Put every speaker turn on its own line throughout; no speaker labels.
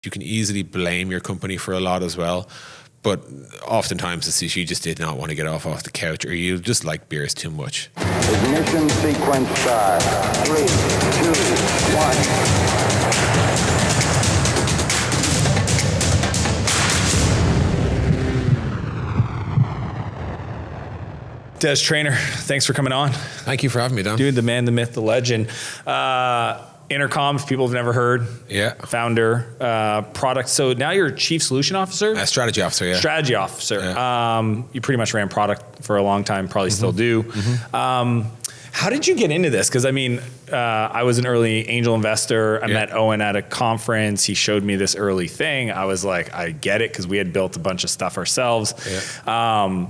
You can easily blame your company for a lot as well. But oftentimes it's you just did not want to get off the couch, or you just like beers too much.
Ignition sequence start. 3, 2, 1.
Des Traynor, thanks for coming on.
Thank you for having me, Dan.
Dude, the man, the myth, the legend. Intercom, if people have never heard.
Yeah.
Founder, product. So now you're Chief Solution Officer?
Strategy Officer, yeah.
Strategy Officer.
Yeah.
You pretty much ran product for a long time, probably still do. How did you get into this? Because I mean, I was an early angel investor. I met Owen at a conference. He showed me this early thing. I was like, I get it, because we had built a bunch of stuff ourselves.
Yeah.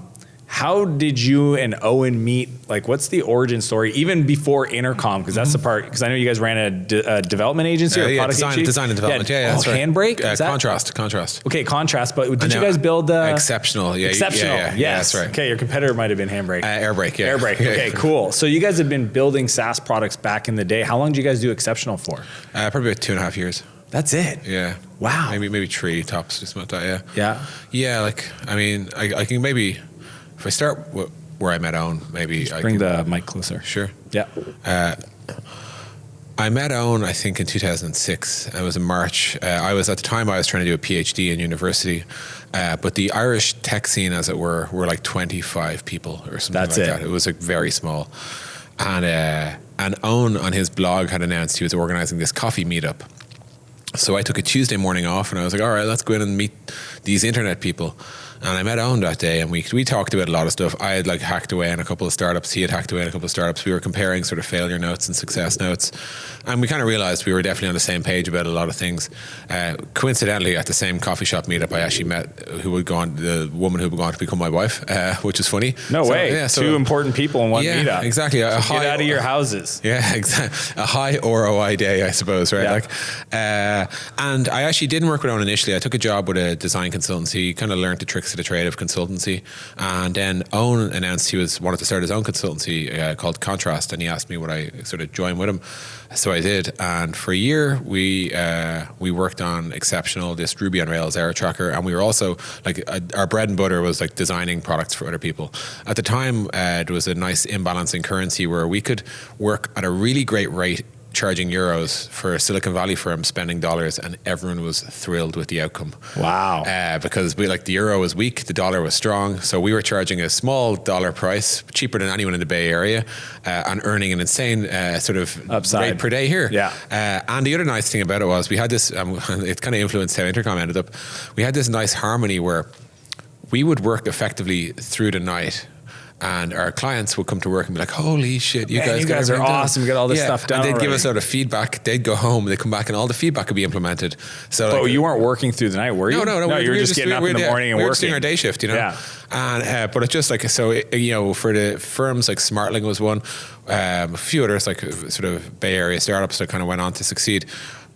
How did you and Owen meet? Like, what's the origin story, even before Intercom? Because that's the part, because I know you guys ran a development agency or product agency?
Design and development, yeah, that's right.
Handbrake?
Contrast.
Okay, Contrast, but did you guys build
Exceptional, yeah.
Exceptional,
yeah,
yes.
that's right.
Okay, your competitor might have been Handbrake.
Airbrake, yeah.
Airbrake, okay, cool. So you guys have been building SaaS products back in the day. How long did you guys do Exceptional for?
Probably about 2.5 years.
That's it?
Yeah.
Wow.
Maybe 3 tops, just about that, yeah.
Yeah?
Yeah, like, I mean, I can maybe... If I start where I met Owen, maybe
just bring the mic closer.
Sure.
Yeah.
I met Owen, I think, in 2006. It was in March. At the time I was trying to do a PhD in university, but the Irish tech scene, as it were like 25 people or something that. It was like very small. And Owen on his blog had announced he was organizing this coffee meetup. So I took a Tuesday morning off, and I was like, all right, let's go in and meet these internet people. And I met Owen that day, and we talked about a lot of stuff. I had like hacked away on a couple of startups. He had hacked away on a couple of startups. We were comparing sort of failure notes and success notes. And we kind of realized we were definitely on the same page about a lot of things. Coincidentally, at the same coffee shop meetup, I actually met the woman who would go on to become my wife, which is funny.
No way. Yeah, Two important people in one meetup.
Yeah, exactly.
Get out of your houses.
Yeah, exactly. A high ROI day, I suppose, right?
Yeah.
And I actually didn't work with Owen initially. I took a job with a design consultancy, kind of learned the tricks of the trade of consultancy. And then Owen announced he wanted to start his own consultancy called Contrast, and he asked me would I sort of join with him. So I did, and for a year we worked on Exceptional, this Ruby on Rails error tracker, and we were also like our bread and butter was like designing products for other people. At the time, there was a nice imbalance in currency where we could work at a really great rate, charging euros for a Silicon Valley firm spending dollars, and everyone was thrilled with the outcome.
Wow.
Because the euro was weak, the dollar was strong, so we were charging a small dollar price, cheaper than anyone in the Bay Area, and earning an insane sort of
upside
rate per day here.
Yeah.
And the other nice thing about it was we had this, it kind of influenced how Intercom ended up, we had this nice harmony where we would work effectively through the night, and our clients would come to work and be like, holy shit, you guys
are awesome. You got all this stuff done.
And they'd give us sort of feedback. They'd go home, they'd come back, and all the feedback would be implemented. So
you weren't working through the night, were you?
No.
You were just getting up in the morning and working.
We were just doing our day shift, you know?
Yeah.
And, but it's just like, so, for the firms like Smartling was one, a few others like sort of Bay Area startups that kind of went on to succeed.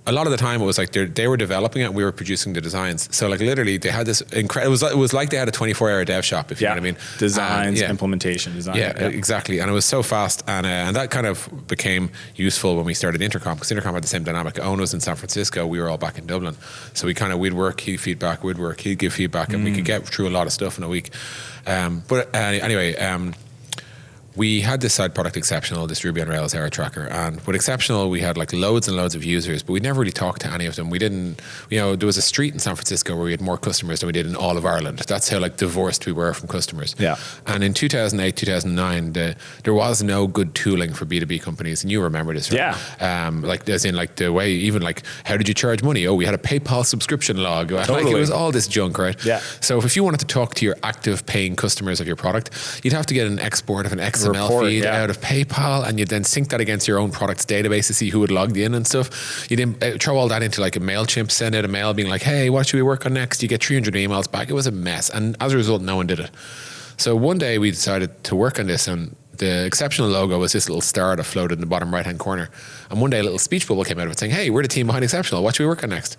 A lot of the time it was like they were developing it and we were producing the designs. So like literally they had this incredible, it was like they had a 24-hour dev shop, if you know what I mean.
Designs, implementation, design.
Yeah, exactly. And it was so fast. And that kind of became useful when we started Intercom, because Intercom had the same dynamic. Owen was in San Francisco, we were all back in Dublin. So we'd work, he'd feedback, we'd work, he'd give feedback, and we could get through a lot of stuff in a week. Anyway, we had this side product Exceptional, this Ruby on Rails error tracker, and with Exceptional we had like loads and loads of users, but we never really talked to any of them. We didn't, there was a street in San Francisco where we had more customers than we did in all of Ireland. That's how like divorced we were from customers.
Yeah.
And in 2008, 2009, there was no good tooling for B2B companies, and you remember this, right?
Yeah.
Like as in like the way, even like, how did you charge money? Oh, we had a PayPal subscription log.
Totally.
Like it was all this junk, right?
Yeah.
So if you wanted to talk to your active paying customers of your product, you'd have to get an export of an XML feed out of PayPal, and you'd then sync that against your own product's database to see who had logged in and stuff. You'd throw all that into like a MailChimp, send out a mail being like, hey, what should we work on next? You get 300 emails back. It was a mess. And as a result, no one did it. So one day we decided to work on this, and the Exceptional logo was this little star that floated in the bottom right-hand corner. And one day a little speech bubble came out of it saying, hey, we're the team behind Exceptional. What should we work on next?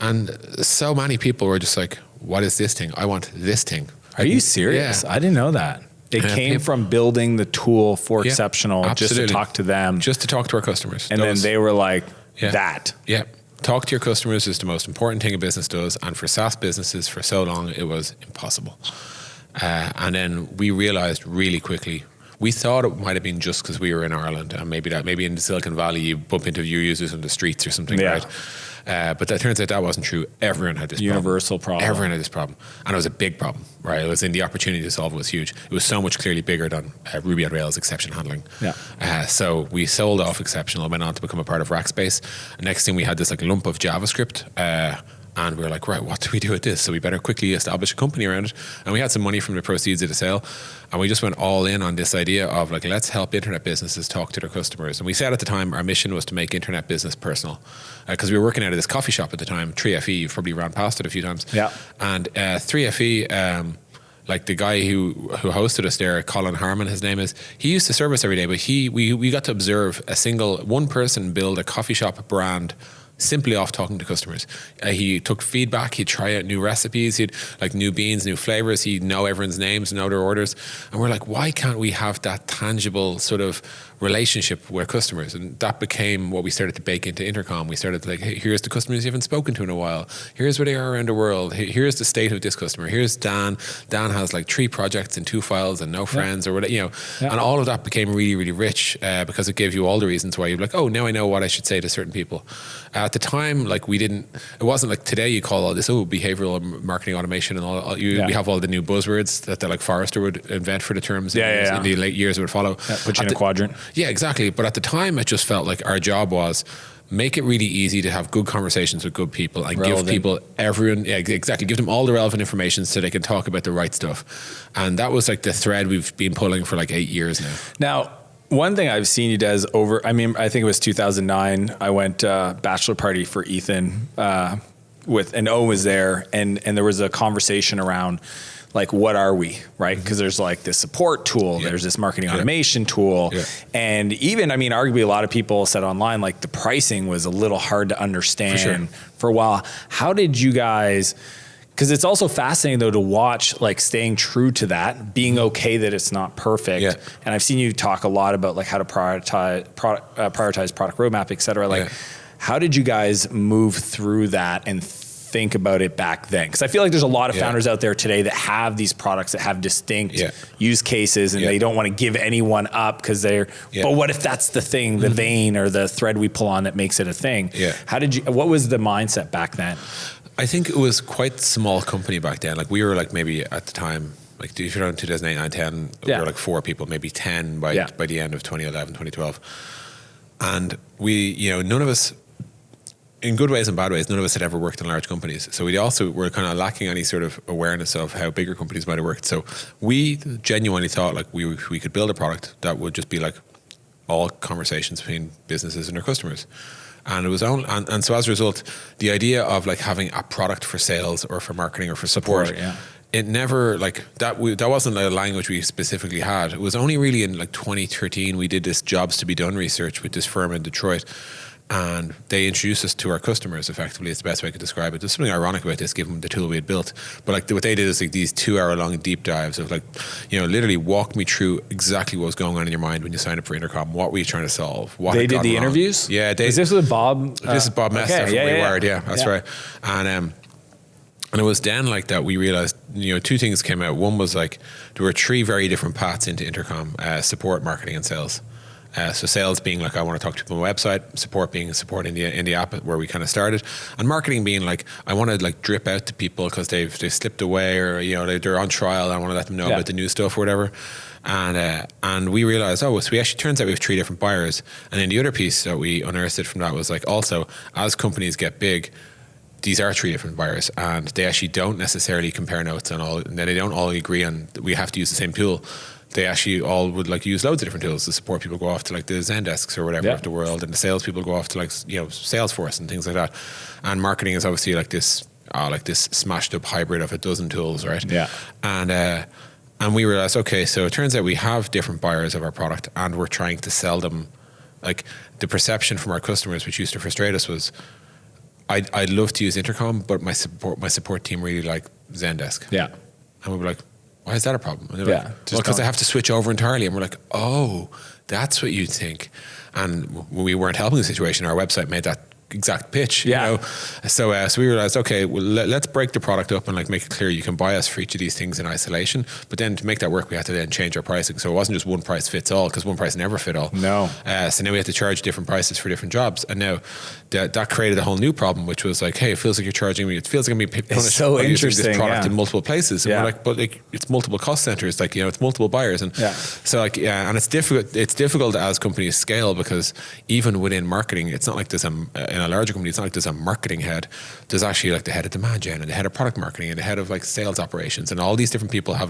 And so many people were just like, what is this thing? I want this thing.
Are you serious?
Yeah.
I didn't know that. It came from building the tool for Exceptional,
absolutely.
just to talk to them.
Just to talk to our customers.
And then they were like, that.
Yeah. talk to your customers is the most important thing a business does. And for SaaS businesses, for so long, it was impossible. And then we realized really quickly, we thought it might have been just because we were in Ireland, and maybe in Silicon Valley you bump into your users on the streets or something, right? But that turns out that wasn't true. Everyone had this
universal problem.
Everyone had this problem, and it was a big problem, right? It was the opportunity to solve it was huge. It was so much clearly bigger than Ruby on Rails exception handling. So we sold off Exceptional, went on to become a part of Rackspace. Next thing we had this like lump of JavaScript. And we were like, right, what do we do with this? So we better quickly establish a company around it. And we had some money from the proceeds of the sale. And we just went all in on this idea of like, let's help internet businesses talk to their customers. And we said at the time, our mission was to make internet business personal. Because we were working out of this coffee shop at the time, 3FE, you've probably ran past it a few times. And 3FE, like the guy who hosted us there, Colin Harmon, his name is, he used to serve us every day, but we got to observe one person build a coffee shop brand simply off talking to customers. He took feedback, he'd try out new recipes, he'd like new beans, new flavors, he'd know everyone's names, know their orders. And we're like, why can't we have that tangible sort of relationship with customers? And that became what we started to bake into Intercom. We started to like, hey, here's the customers you haven't spoken to in a while. Here's where they are around the world. Here's the state of this customer. Here's Dan. Dan has like 3 projects in 2 files and no friends or whatever, you know. And all of that became really, really rich because it gave you all the reasons why you're like, oh, now I know what I should say to certain people. At the time, like it wasn't like today you call all this, behavioral marketing automation and all. We have all the new buzzwords that like Forrester would invent for the terms in the late years that would follow.
Put you in a quadrant.
Yeah, exactly. But at the time, it just felt like our job was make it really easy to have good conversations with good people and give people give them all the relevant information so they can talk about the right stuff. And that was like the thread we've been pulling for like 8 years now.
Now, one thing I've seen you Des I think it was 2009. I went bachelor party for Ethan and O was there, and there was a conversation around like, what are we, right? Because there's like this support tool, there's this marketing automation tool, and even, arguably a lot of people said online, like the pricing was a little hard to understand for a while. How did you guys, because it's also fascinating though to watch like staying true to that, being okay that it's not perfect. And I've seen you talk a lot about like how to prioritize product roadmap, et cetera. Like, how did you guys move through that and think about it back then? Because I feel like there's a lot of founders out there today that have these products that have distinct use cases, and they don't want to give anyone up because they're, but what if that's the thing, the vein or the thread we pull on that makes it a thing? What was the mindset back then?
I think it was quite small company back then. Like we were like maybe at the time, like if you're on 2008, 9, 10, we were like 4 people, maybe 10 by the end of 2011, 2012. And we, none of us, in good ways and bad ways, none of us had ever worked in large companies. So we also were kind of lacking any sort of awareness of how bigger companies might have worked. So we genuinely thought like we could build a product that would just be like all conversations between businesses and their customers. And it was only, and so as a result, the idea of like having a product for sales or for marketing or for support, it never like that wasn't a language we specifically had. It was only really in like 2013 we did this jobs to be done research with this firm in Detroit. And they introduced us to our customers, effectively. It's the best way I could describe it. There's something ironic about this, given the tool we had built. But like what they did is like these 2-hour-long deep dives of like, literally walk me through exactly what was going on in your mind when you signed up for Intercom. What were you trying to solve? What
they did the interviews?
Yeah.
Is this with Bob?
This is Bob Messer from Rewired. Yeah, that's right. And it was then like that we realized, 2 things came out. One was like there were 3 very different paths into Intercom, support, marketing, and sales. So sales being like I want to talk to people on my website, support being support in the app where we kind of started, and marketing being like I want to like drip out to people because they've slipped away or they're on trial. I want to let them know about the new stuff or whatever. And we realized so we actually turns out we have 3 different buyers. And then the other piece that we unearthed from that was like also as companies get big, these are 3 different buyers, and they actually don't necessarily compare notes and all. And they don't all agree on we have to use the same tool. They actually all would like use loads of different tools. The support people go off to like the Zendesks or whatever of the world, and the sales people go off to like Salesforce and things like that. And marketing is obviously like this smashed up hybrid of a dozen tools, right? Yeah. And we realized, okay, so it turns out we have different buyers of our product, and we're trying to sell them. Like the perception from our customers, which used to frustrate us, was I'd love to use Intercom, but my support team really like Zendesk. Yeah. And we were like, why is that a problem? And they're like, because I have to switch over entirely. And we're like, oh, that's what you think. And we weren't helping the situation. Our website made that exact pitch.
Yeah.
You know? So we realized, okay, well, let's break the product up and like make it clear you can buy us for each of these things in isolation. But then to make that work, we had to then change our pricing. So it wasn't just one price fits all, because one price never fit all.
No.
So now we had to charge different prices for different jobs. And now that created a whole new problem, which was like, hey, it feels like you're charging me. It feels like I'm being punished
so
by using this
interesting,
product in multiple places. And
Yeah.
we're like, but like, it's multiple cost centers. Like, you know, it's multiple buyers. And
Yeah.
so like, yeah, and it's difficult as companies scale, because even within marketing, it's not like there's in a larger company, it's not like there's a marketing head. There's actually like the head of demand gen and the head of product marketing and the head of like sales operations, and all these different people have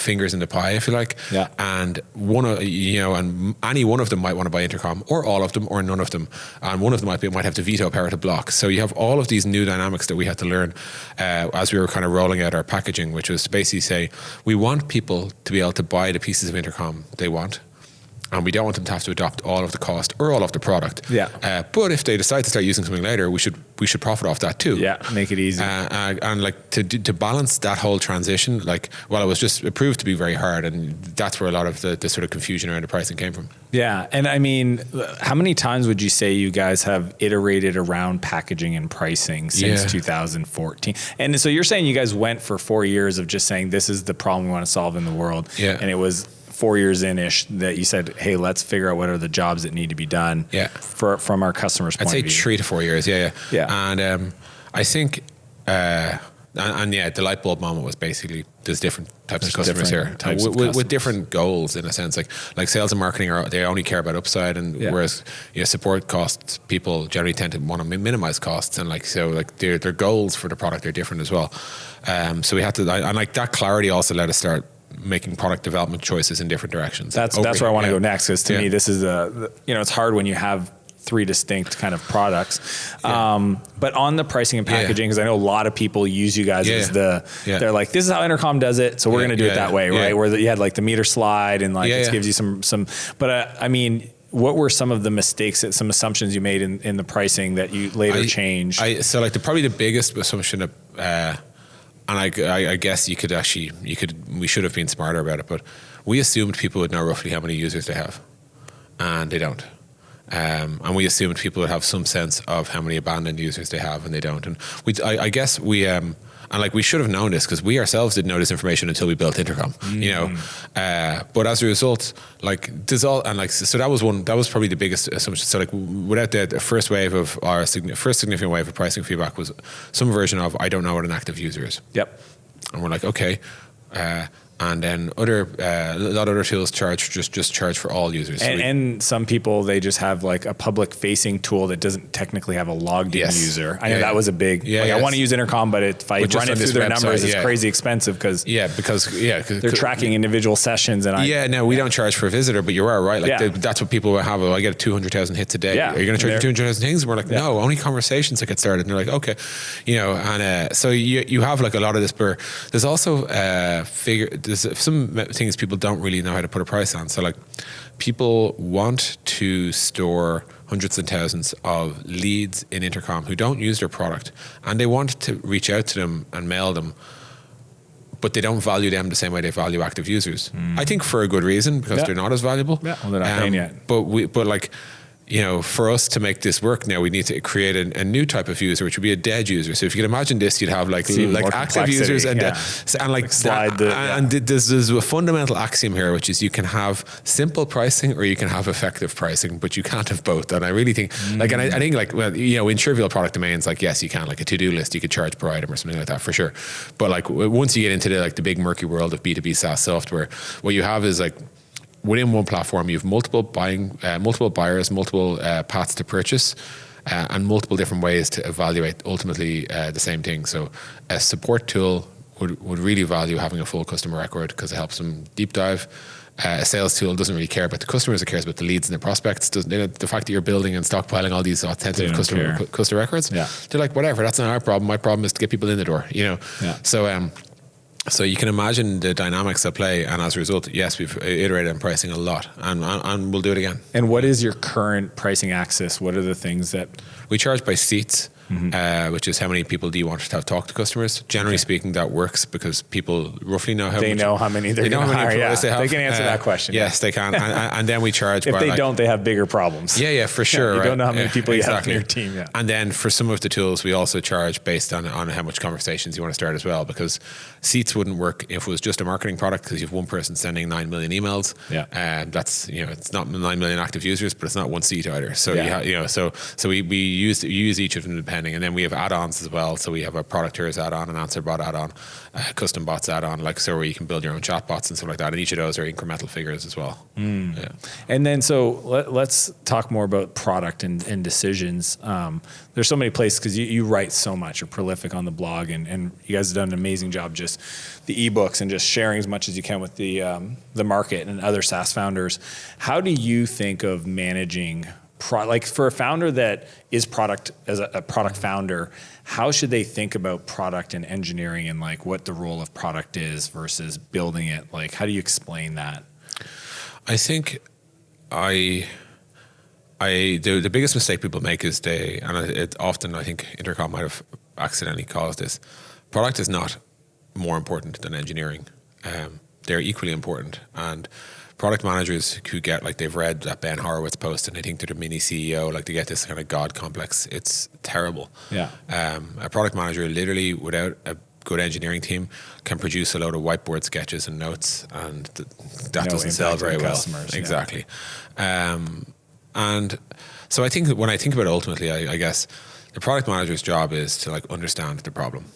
fingers in the pie, if you like.
Yeah.
And and any one of them might want to buy Intercom, or all of them, or none of them. And one of them might have the veto power to block. So you have all of these new dynamics that we had to learn as we were kind of rolling out our packaging, which was to basically say, we want people to be able to buy the pieces of Intercom they want. And we don't want them to have to adopt all of the cost or all of the product.
Yeah.
But if they decide to start using something later, we should profit off that too.
Yeah, make it easy.
And like to balance that whole transition, like, well, it proved to be very hard, and that's where a lot of the sort of confusion around the pricing came from.
Yeah, and I mean, how many times would you say you guys have iterated around packaging and pricing since 2014? And so you're saying you guys went for 4 years of just saying this is the problem we want to solve in the world.
Yeah.
And it was 4 years in-ish that you said, hey, let's figure out what are the jobs that need to be done from our customers' point of view.
I'd say 3 to 4 years, yeah.
Yeah.
And I think, the light bulb moment was basically there's different types of customers here with different goals, in a sense. Like sales and marketing they only care about upside, and whereas support costs, people generally tend to want to minimize costs, and their goals for the product are different as well. So we had to, and like that clarity also let us start making product development choices in different directions.
That's where I want to go next, because to me this is it's hard when you have 3 distinct kind of products. But on the pricing and packaging, because I know a lot of people use you guys as they're like, this is how Intercom does it, so we're going to do it that way, right? Where you had like the meter slide and it gives you some. But I mean, what were some of the mistakes, some assumptions you made in the pricing that you later changed?
Probably the biggest assumption of, and I guess we should have been smarter about it, but we assumed people would know roughly how many users they have, and they don't. And we assumed people would have some sense of how many abandoned users they have, and they don't. And I guess we should have known this, because we ourselves didn't know this information until we built Intercom. But as a result, that was probably the biggest assumption. So without the first significant wave of pricing feedback was some version of, I don't know what an active user is.
Yep.
And we're like, okay. And then a lot of other tools just charge for all users.
And some people, they just have like a public facing tool that doesn't technically have a logged in user. I know that was a big, I want to use Intercom, but if I run it through their numbers, it's crazy expensive because they're tracking individual sessions. And
we don't charge for a visitor, but you are right. That's what people have. I get 200,000 hits a day. Are you going to charge 200,000 things? And we're like, no, only conversations that get started. And they're like, okay, so you have like a lot of this blur. There's also there's some things people don't really know how to put a price on. So like, people want to store hundreds and thousands of leads in Intercom who don't use their product, and they want to reach out to them and mail them, but they don't value them the same way they value active users. I think for a good reason, because they're not as valuable.
Yeah, well, they're not paying yet.
But for us to make this work now, we need to create a new type of user, which would be a dead user. So if you can imagine this, you'd have like active users and there's a fundamental axiom here, which is you can have simple pricing or you can have effective pricing, but you can't have both. And I really think I think in trivial product domains, yes, you can, like a to-do list, you could charge per item or something like that for sure. But once you get into the big murky world of B2B SaaS software, what you have is within one platform, you have multiple buyers, multiple paths to purchase, and multiple different ways to evaluate ultimately the same thing. So a support tool would really value having a full customer record because it helps them deep dive. A sales tool doesn't really care about the customers, it cares about the leads and the prospects. The fact that you're building and stockpiling all these authentic customer records, they're like, whatever, that's not our problem. My problem is to get people in the door, So you can imagine the dynamics at play, and as a result, yes, we've iterated on pricing a lot, and we'll do it again.
And what is your current pricing axis? What are the things that...
We charge by seats. which is how many people do you want to have talk to customers. Generally speaking, that works because people roughly know how
many they're going to hire. Yeah. They can answer that question.
Yes, they can. And then we charge.
If they don't, they have bigger problems.
Yeah, for sure.
You don't know how many people you have in your team. Yeah.
And then for some of the tools, we also charge based on how much conversations you want to start as well, because Seats wouldn't work if it was just a marketing product, because you have one person sending 9 million emails.
Yeah.
That's, it's not 9 million active users, but it's not one seat either. So we use each of them depending, and then we have add-ons as well. So we have a product tiers add-on, an answer bot add-on, custom bots add-on, where you can build your own chat bots and stuff like that. And each of those are incremental figures as well. Yeah.
And then let's talk more about product and decisions. There's so many places, because you write so much, you're prolific on the blog, and you guys have done an amazing job just the ebooks and just sharing as much as you can with the market and other SaaS founders. How do you think of managing for a founder that is product, as a product founder, how should they think about product and engineering and what the role of product is versus building it? How do you explain that?
I think the biggest mistake people make is often, I think Intercom might have accidentally caused this. Product is not more important than engineering. They're equally important. And product managers who get, they've read that Ben Horowitz post and they think they're the mini CEO, they get this kind of God complex. It's terrible.
Yeah.
A product manager, literally, without a good engineering team, can produce a load of whiteboard sketches and notes, and that doesn't sell very well.
Customers,
exactly. Yeah. And so I think that when I think about it, ultimately, I guess the product manager's job is to understand the problem.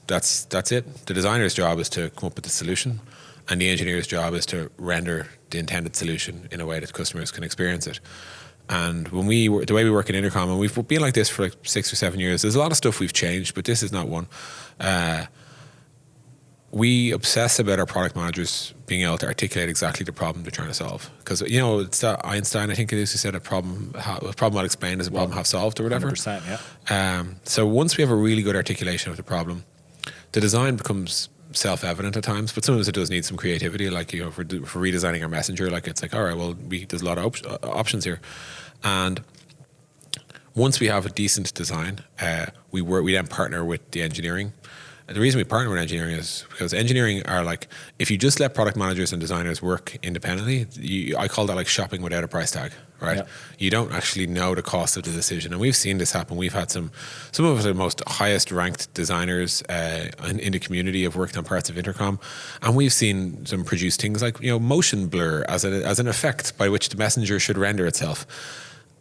That's it. The designer's job is to come up with the solution, and the engineer's job is to render the intended solution in a way that customers can experience it. And the way we work in Intercom, and we've been like this for 6 or 7 years, there's a lot of stuff we've changed, but this is not one. We obsess about our product managers being able to articulate exactly the problem they're trying to solve. Because, it's that Einstein, I think it is, who said a problem well explained is a problem half solved, or whatever.
100%, yeah.
So once we have a really good articulation of the problem, the design becomes self-evident at times, but sometimes it does need some creativity. For redesigning our messenger, it's all right, well, there's a lot of options here. And once we have a decent design, we then partner with the engineering. And the reason we partner with engineering is because engineering are if you just let product managers and designers work independently, I call that shopping without a price tag, right? Yeah. You don't actually know the cost of the decision. And we've seen this happen. We've had some of the most highest ranked designers in the community have worked on parts of Intercom. And we've seen them produce things like, motion blur as an effect by which the messenger should render itself.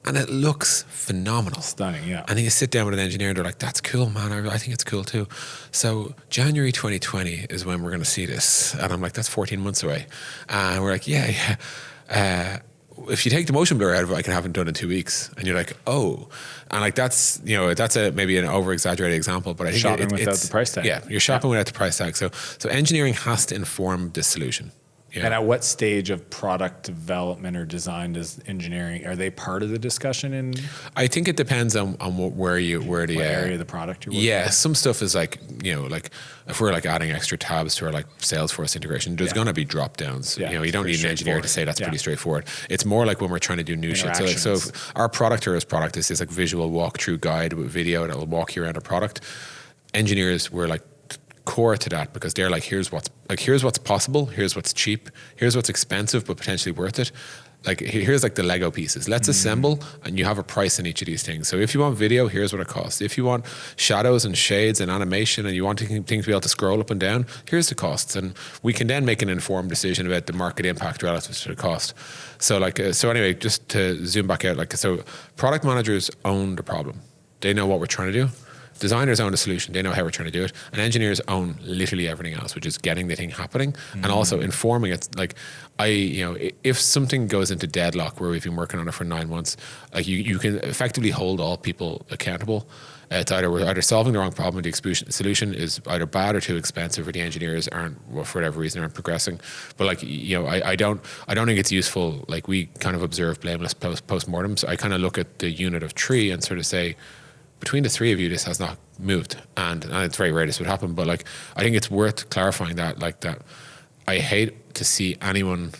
And it looks phenomenal.
Stunning, yeah.
And then you sit down with an engineer and they're like, that's cool, man. I think it's cool too. So January 2020 is when we're going to see this. And I'm like, that's 14 months away. And we're like, yeah. If you take the motion blur out of it, I can have it done in 2 weeks. And you're like, oh. And that's maybe an over-exaggerated example, but I think
shopping without the price tag.
Yeah, you're shopping without the price tag. So engineering has to inform this solution. Yeah.
And at what stage of product development or design does engineering, are they part of the discussion?
I think it depends on where the
area of the product you're working
on.
with.
Some stuff is if we're adding extra tabs to our Salesforce integration, there's going to be drop downs.
Yeah,
you don't need an engineer to say that's pretty straightforward. It's more when we're trying to do new shit. So if our product is this visual walkthrough guide with video that will walk you around a product, engineers were core to that, because they're here's what's possible, here's what's cheap, here's what's expensive but potentially worth it. Here's the Lego pieces. Let's assemble, and you have a price in each of these things. So if you want video, here's what it costs. If you want shadows and shades and animation, and you want things to be able to scroll up and down, here's the costs. And we can then make an informed decision about the market impact relative to the cost. So anyway, just to zoom back out, so product managers own the problem. They know what we're trying to do. Designers own the solution. They know how we're trying to do it. And engineers own literally everything else, which is getting the thing happening and also informing it. If something goes into deadlock where we've been working on it for 9 months, you can effectively hold all people accountable. It's we're either solving the wrong problem, or the solution is either bad or too expensive, or the engineers for whatever reason, aren't progressing. But I don't think it's useful. We kind of observe blameless post-mortems. I kind of look at the unit of 3 and sort of say, between the 3 of you, this has not moved, and it's very rare this would happen. But I think it's worth clarifying that I hate to see anyone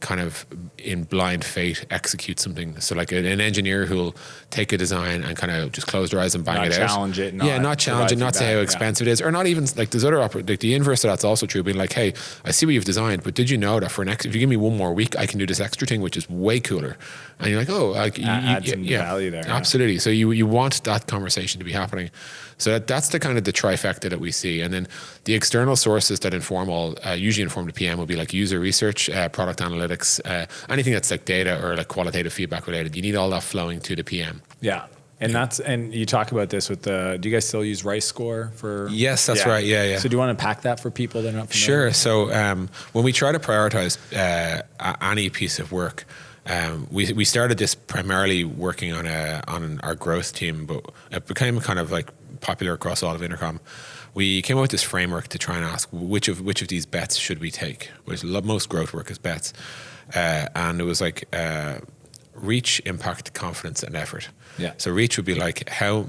kind of in blind faith execute something. So like an engineer who'll take a design and kind of just close their eyes and bang it out.
Challenge it.
Not challenge it, not say how expensive it is, or not even like there's other like the inverse of that's also true. Being like, hey, I see what you've designed, but did you know that if you give me one more week, I can do this extra thing which is way cooler. And you're like, oh, like
add some value there.
Absolutely. So you want that conversation to be happening. So that's the kind of the trifecta that we see. And then the external sources that usually inform the PM will be like user research, product analytics, anything that's like data or like qualitative feedback related. You need all that flowing to the PM.
Yeah. And you talk about this with do you guys still use Rice Score for?
Yes, that's right. Yeah.
So do you want to unpack that for people that are not familiar?
Sure. So when we try to prioritize any piece of work, we started this primarily working on our growth team, but it became kind of like popular across all of Intercom. We came up with this framework to try and ask which of these bets should we take. Which most growth work is bets, and it was like reach, impact, confidence, and effort.
Yeah.
So reach would be like how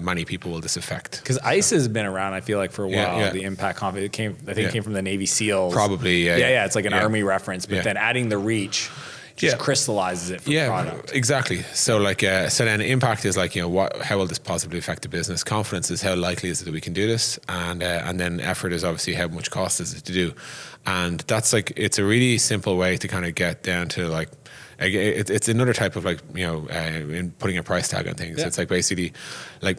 many people will this affect?
Because ICE has been around, I feel like, for a while.
Yeah.
The impact confidence it came from the Navy SEALs.
Probably.
Yeah. It's like an Army reference, but then adding the reach just crystallizes it for product.
Exactly. So like, so then impact is like, how will this positively affect the business? Confidence is how likely is it that we can do this? And then effort is obviously how much cost is it to do? And that's like, it's a really simple way to kind of get down to like, it's another type of like, in putting a price tag on things. It's like basically like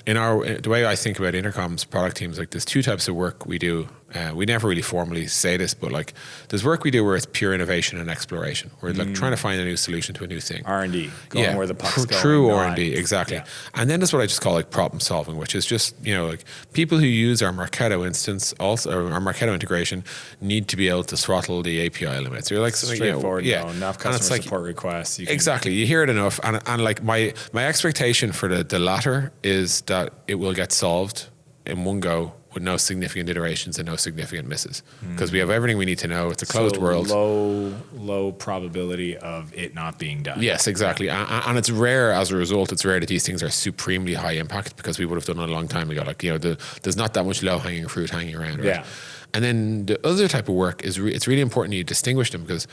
the way I think about Intercom's product teams, like there's two types of work we do. We never really formally say this, but like there's work we do where it's pure innovation and exploration. We're like trying to find a new solution to a new thing.
R&D, going where the puck's going.
True R&D, exactly. Yeah. And then there's what I just call like problem solving, which is just, like people who use our Marketo instance, also or our Marketo integration, need to be able to throttle the API limits. You're like
straightforward, enough customer support requests.
Exactly, you hear it enough, and like my expectation for the latter is that it will get solved in one go with no significant iterations and no significant misses, because we have everything we need to know. It's a closed world.
Low probability of it not being done.
Yes, exactly. And it's rare as a result. It's rare that these things are supremely high impact, because we would have done it a long time ago. Like, there's not that much low hanging fruit hanging around. Right?
Yeah.
And then the other type of work is it's really important you distinguish them, because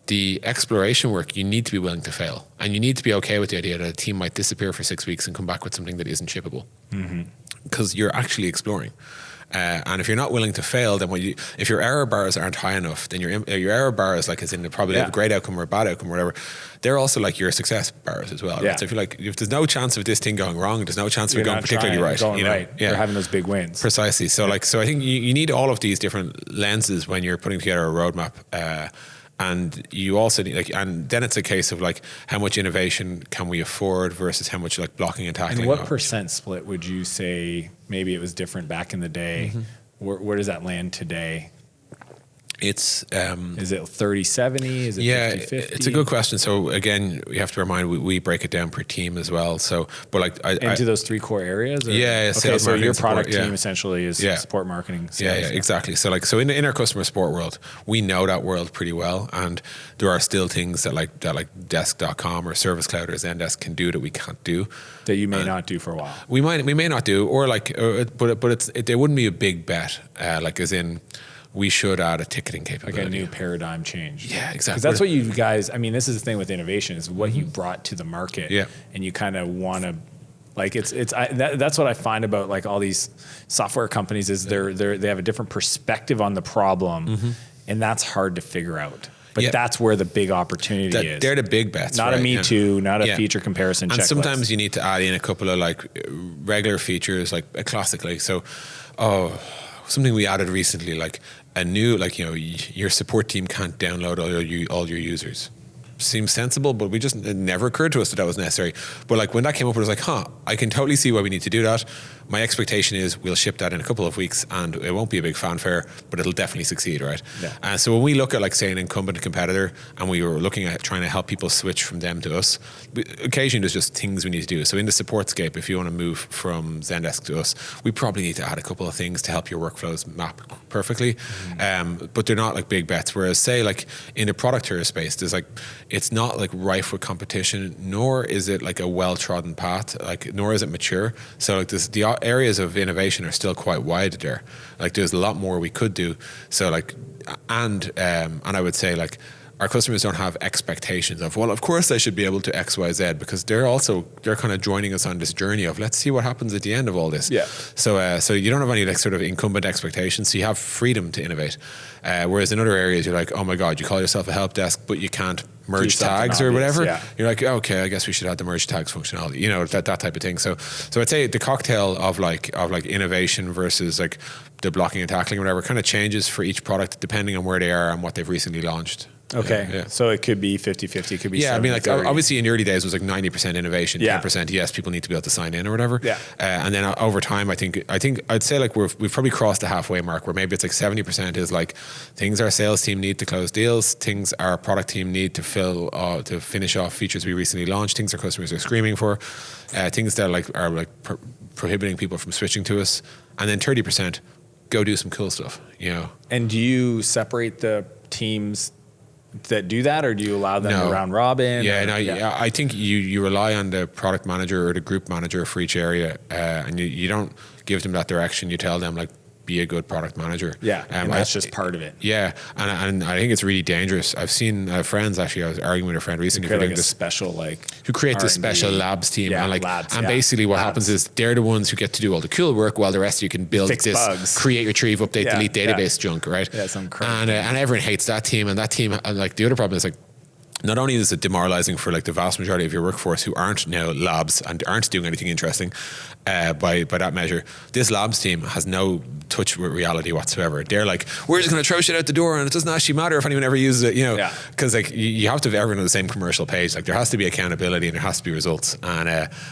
the exploration work, you need to be willing to fail, and you need to be okay with the idea that a team might disappear for 6 weeks and come back with something that isn't shippable, because you're actually exploring. And if you're not willing to fail, then if your error bars aren't high enough, then your error bars, like as in the probability of a great outcome or a bad outcome or whatever, they're also like your success bars as well. Right?
Yeah.
So if there's no chance of this thing going wrong, there's no chance of it going particularly right.
You're having those big wins.
Precisely. So so I think you need all of these different lenses when you're putting together a roadmap. And you also need, and then it's a case of like how much innovation can we afford versus how much like blocking and tackling.
And what percent split would you say? Maybe it was different back in the day. Where does that land today?
It's
is it 30-70? Is it 50-50?
It's a good question. So again, we have to remind we break it down per team as well. So, but like
into those three core areas. Or?
Yeah.
Okay, so your product
support,
team essentially is support, marketing, sales.
Yeah, exactly. So in our customer support world, we know that world pretty well, and there are still things that like Desk.com or Service Cloud or Zendesk can do that we can't do.
That you may not do for a while.
We may not do, or like, but it wouldn't be a big bet. Like as in, we should add a ticketing capability.
Like a new paradigm change.
Yeah, exactly.
Because that's what you guys, this is the thing with innovation, is what you brought to the market.
Yeah.
And you kind of want to, like that's what I find about like all these software companies is they have a different perspective on the problem, and that's hard to figure out. But that's where the big opportunity is.
They're the big bets.
Not a me too, not a feature comparison checklist.
And sometimes you need to add in a couple of like regular features, like a classic, like something we added recently, like a new, like, your support team can't download all your users. Seems sensible, but it never occurred to us that was necessary. But like when that came up, it was like, I can totally see why we need to do that. My expectation is we'll ship that in a couple of weeks, and it won't be a big fanfare, but it'll definitely succeed, right? Yeah. So when we look at like say an incumbent competitor, and we were looking at trying to help people switch from them to us, occasionally there's just things we need to do. So in the support scape, if you want to move from Zendesk to us, we probably need to add a couple of things to help your workflows map perfectly. But they're not like big bets. Whereas say like in the product tier space, there's like, it's not like rife with competition, nor is it like a well-trodden path, like nor is it mature. So like the areas of innovation are still quite wide there. Like there's a lot more we could do. So like, and I would say like our customers don't have expectations of, well, of course I should be able to X, Y, Z, because they're kind of joining us on this journey of, let's see what happens at the end of all this.
Yeah.
So you don't have any like sort of incumbent expectations. So you have freedom to innovate. Whereas in other areas, you're like, oh my God, you call yourself a help desk, but you can't merge tags or whatever.
Yeah.
You're like, okay, I guess we should have the merge tags functionality, you know, that type of thing. So I'd say the cocktail of like innovation versus like the blocking and tackling or whatever kind of changes for each product depending on where they are and what they've recently launched.
Okay.
Yeah.
So it could be 50-50. It could be 70-30.
I mean, like obviously in the early days it was like 90% innovation,
Yeah.
10% yes, people need to be able to sign in or whatever.
Yeah.
And then over time, I think I'd say like we've probably crossed the halfway mark where maybe it's like 70% is like things our sales team need to close deals, things our product team need to to finish off features we recently launched, things our customers are screaming for, things that are prohibiting people from switching to us, and then 30% go do some cool stuff, you know.
And do you separate the teams that do that, or do you allow them to round robin?
Yeah, I think you rely on the product manager or the group manager for each area, and you don't give them that direction. You tell them like, be a good product manager.
Yeah, and that's just part of it.
Yeah, and I think it's really dangerous. I've seen friends, actually, I was arguing with a friend recently
who creates
a special labs team.
Yeah,
and basically what happens is they're the ones who get to do all the cool work while the rest of you can build
Fix
this,
bugs.
create, retrieve, update, delete database junk, right?
Yeah, some crazy.
And everyone hates that team, and that team, like the other problem is like, not only is it demoralizing for like the vast majority of your workforce who aren't now labs and aren't doing anything interesting by that measure, this labs team has no touch with reality whatsoever. They're like, we're just going to throw shit out the door and it doesn't actually matter if anyone ever uses it, you know, because like you have to have everyone on the same commercial page. Like there has to be accountability and there has to be results. And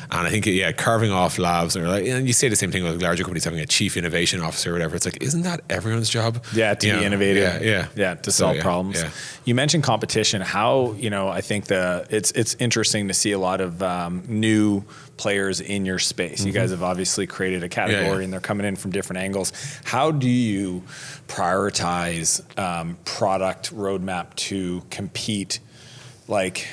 I think carving off labs, or like, and you say the same thing with larger companies having a chief innovation officer or whatever. It's like, isn't that everyone's job?
Yeah, to be innovative.
Yeah,
to solve problems.
Yeah.
You mentioned competition. How, you know, I think it's interesting to see a lot of new players in your space. Mm-hmm. You guys have obviously created a category and they're coming in from different angles. How do you prioritize product roadmap to compete? Like,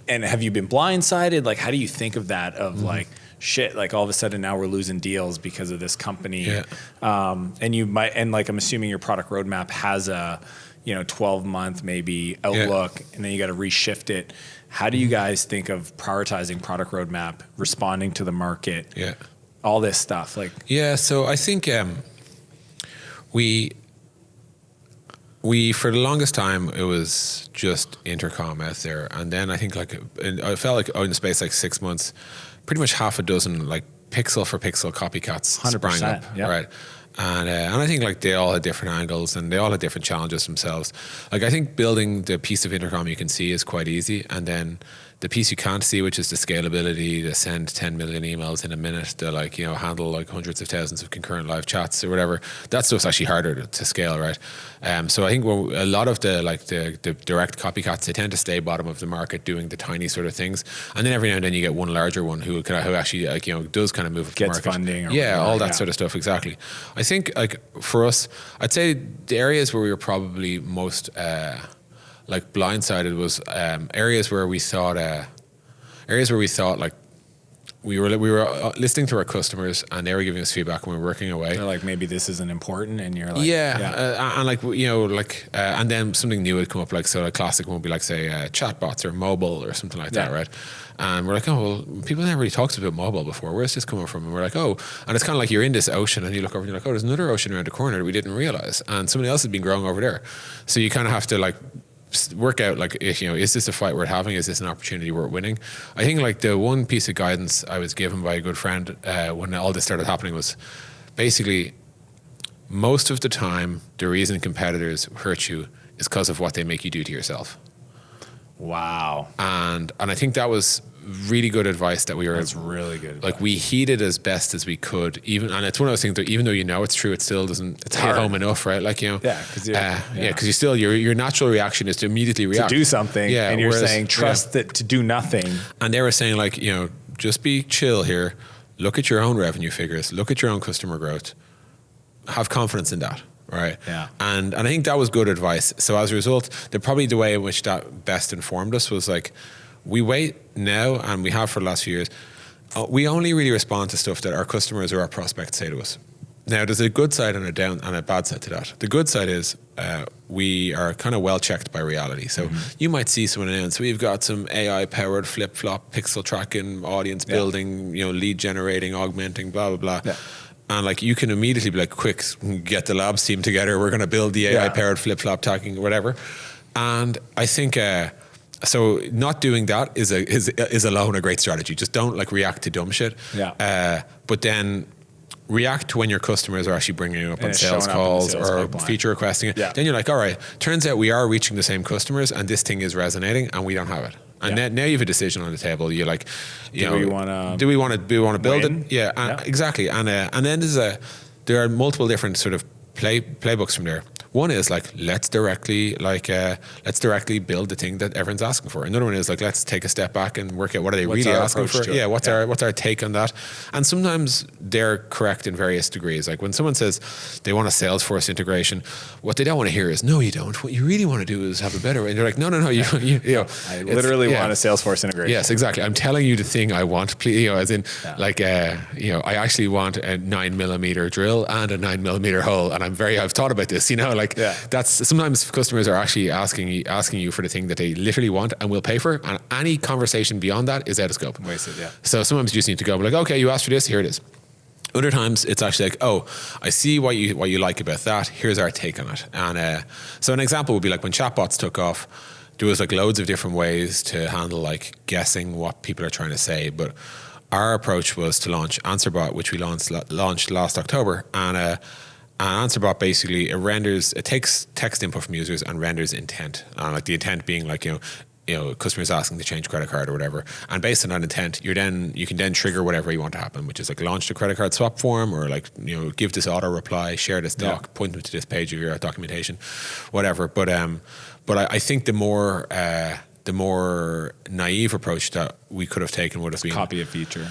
and have you been blindsided? Like, how do you think of that of like, shit, like all of a sudden now we're losing deals because of this company. And you might, and like, I'm assuming your product roadmap has a, 12-month maybe outlook, and then you got to reshift it. How do you guys think of prioritizing product roadmap, responding to the market, all this stuff? Like,
so I think we for the longest time it was just Intercom out there, and then I think I felt like in the space like 6 months, pretty much half a dozen like pixel for pixel copycats
100%,
sprang up, right? And I think like they all had different angles and they all had different challenges themselves. Like I think building the piece of Intercom you can see is quite easy, and then the piece you can't see, which is the scalability to send 10 million emails in a minute, to handle like hundreds of thousands of concurrent live chats or whatever, that stuff's actually harder to scale, right? So I think a lot of the direct copycats, they tend to stay bottom of the market doing the tiny sort of things, and then every now and then you get one larger one who actually does kind of move up the market,
gets funding,
all that sort of stuff. Exactly. I think like for us, I'd say the areas where we were probably most blindsided was areas where we thought like we were listening to our customers and they were giving us feedback and we were working away.
They're like, maybe this isn't important, and you're like,
and then something new would come up, like a classic one would be like, say, chatbots or mobile or something like that, right? And we're like, oh, well, people never really talked about mobile before. Where's this coming from? And we're like, oh, and it's kind of like you're in this ocean and you look over and you're like, oh, there's another ocean around the corner that we didn't realize, and somebody else has been growing over there. So you kind of have to like work out like, is this a fight worth having? Is this an opportunity worth winning? I think like the one piece of guidance I was given by a good friend when all this started happening was basically, most of the time the reason competitors hurt you is because of what they make you do to yourself.
Wow.
And I think that was really good advice that we were.
That's really good advice.
Like we heeded as best as we could, and it's one of those things that even though it's true, it still doesn't hit home enough, right? Like because your natural reaction is to immediately react,
to do something, and you're saying trust that to do nothing. And
they were saying like, just be chill here, look at your own revenue figures, look at your own customer growth, have confidence in that. Right.
Yeah.
And I think that was good advice. So as a result, probably the way in which that best informed us was like, we wait now, and we have for the last few years, we only really respond to stuff that our customers or our prospects say to us. Now, there's a good side and a bad side to that. The good side is we are kind of well checked by reality. So you might see someone announce, we've got some AI-powered flip-flop, pixel tracking, audience building, lead generating, augmenting, blah, blah, blah. Yeah. And like you can immediately be like, quick, get the labs team together. We're going to build the AI-powered flip-flop tracking, whatever. And I think... so not doing that is alone a great strategy. Just don't like react to dumb shit. Yeah. But then react when your customers are actually bringing you up on sales calls or feature requesting it. Yeah. Then you're like, all right, turns out we are reaching the same customers and this thing is resignating and we don't have it. And now you have a decision on the table. You're like, do we want to build it? Yeah, exactly. And then there are multiple different sort of playbooks from there. One is like let's directly build the thing that everyone's asking for. Another one is like let's take a step back and work out what are they really asking for. Yeah, what's our take on that? And sometimes they're correct in various degrees. Like when someone says they want a Salesforce integration, what they don't want to hear is no, you don't. What you really want to do is have a better way. And they're like, no, you
I literally want a Salesforce integration.
Yes, exactly. I'm telling you the thing I want. Please, as in like I actually want a 9mm drill and a 9mm hole, and I've thought about this. That's sometimes customers are actually asking you for the thing that they literally want and will pay for, and any conversation beyond that is out of scope.
Wasted, yeah.
So sometimes you just need to go like, okay, you asked for this, here it is. Other times it's actually like, oh, I see what you like about that. Here's our take on it. And so an example would be like when chatbots took off, there was like loads of different ways to handle like guessing what people are trying to say, but our approach was to launch AnswerBot, which we launched last October, and AnswerBot basically it takes text input from users and renders intent. Like the intent being like customers asking to change credit card or whatever. And based on that intent, you can then trigger whatever you want to happen, which is like launch the credit card swap form or like give this auto reply, share this doc, point them to this page of your documentation, whatever. But I think the more naive approach that we could have taken would have been
copy a feature,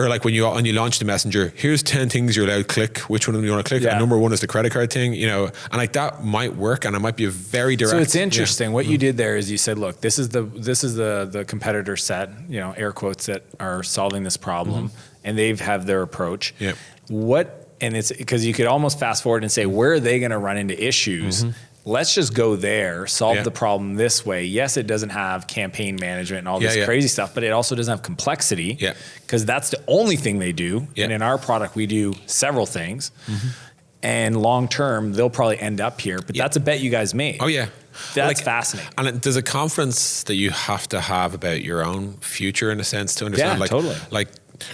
or like when you launch the messenger, here's 10 things you're allowed to click, which one do you want to click, and number one is the credit card thing, and like that might work and it might be a very direct.
So it's interesting what you did there is you said, look, this is the competitor set, air quotes, that are solving this problem, and they've have their approach. And it's because you could almost fast forward and say, where are they going to run into issues? Let's just go there, solve the problem this way. Yes, it doesn't have campaign management and all this crazy stuff, but it also doesn't have complexity because that's the only thing they do. And in our product, we do several things. And long term, they'll probably end up here. But that's a bet you guys made.
Oh, yeah.
That's fascinating.
And there's a confidence that you have to have about your own future in a sense to understand.
Totally.
Like,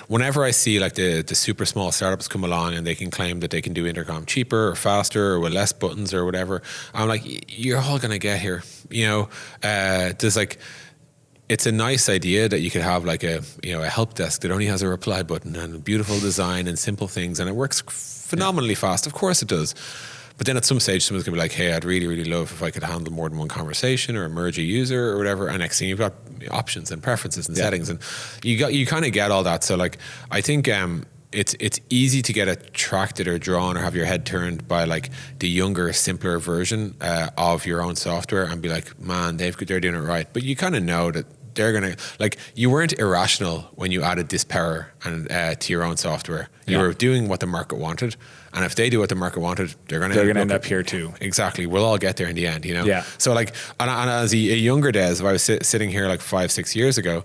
whenever I see like the super small startups come along and they can claim that they can do Intercom cheaper or faster or with less buttons or whatever, I'm like, you're all going to get here. There's like, it's a nice idea that you could have like a help desk that only has a reply button and a beautiful design and simple things, and it works phenomenally fast. Of course it does. But then at some stage, someone's going to be like, hey, I'd really, really love if I could handle more than one conversation or merge a user or whatever. And next thing you've got options and preferences and settings. And you kind of get all that. So like, I think it's easy to get attracted or drawn or have your head turned by like the younger, simpler version of your own software and be like, man, they're doing it right. But you kind of know that they're going to, like, you weren't irrational when you added this power and to your own software. You were doing what the market wanted. And if they do what the market wanted, they're going to
end up here too.
Exactly. We'll all get there in the end,
Yeah.
So like, and as a younger Des, if I was sitting here like 5-6 years ago,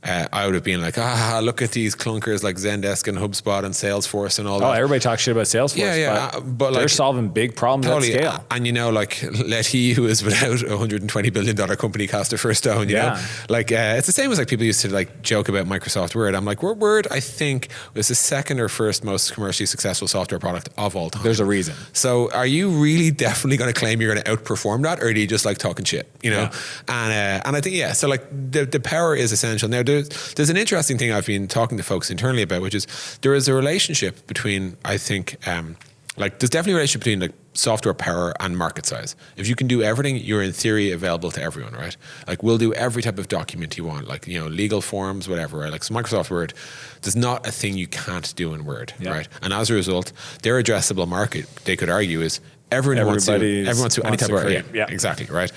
I would have been like, look at these clunkers like Zendesk and HubSpot and Salesforce and all that.
Oh, everybody talks shit about Salesforce.
But
they're
like,
solving big problems at scale.
And like, let he who is without $120 billion company cast a first stone, you know? Like, it's the same as like people used to like joke about Microsoft Word. I'm like, Word, I think, was the second or first most commercially successful software product of all time.
There's a reason.
So are you really definitely going to claim you're going to outperform that, or do you just like talking shit, And I think, so like the power is essential. Now, there's an interesting thing I've been talking to folks internally about, which is there is a relationship between, I think, there's definitely a relationship between like software power and market size. If you can do everything, you're in theory available to everyone, right? Like we'll do every type of document you want, like, legal forms, whatever, right? Like so Microsoft Word, there's not a thing you can't do in Word, right? And as a result, their addressable market, they could argue, is everyone wants to any type of, exactly, right?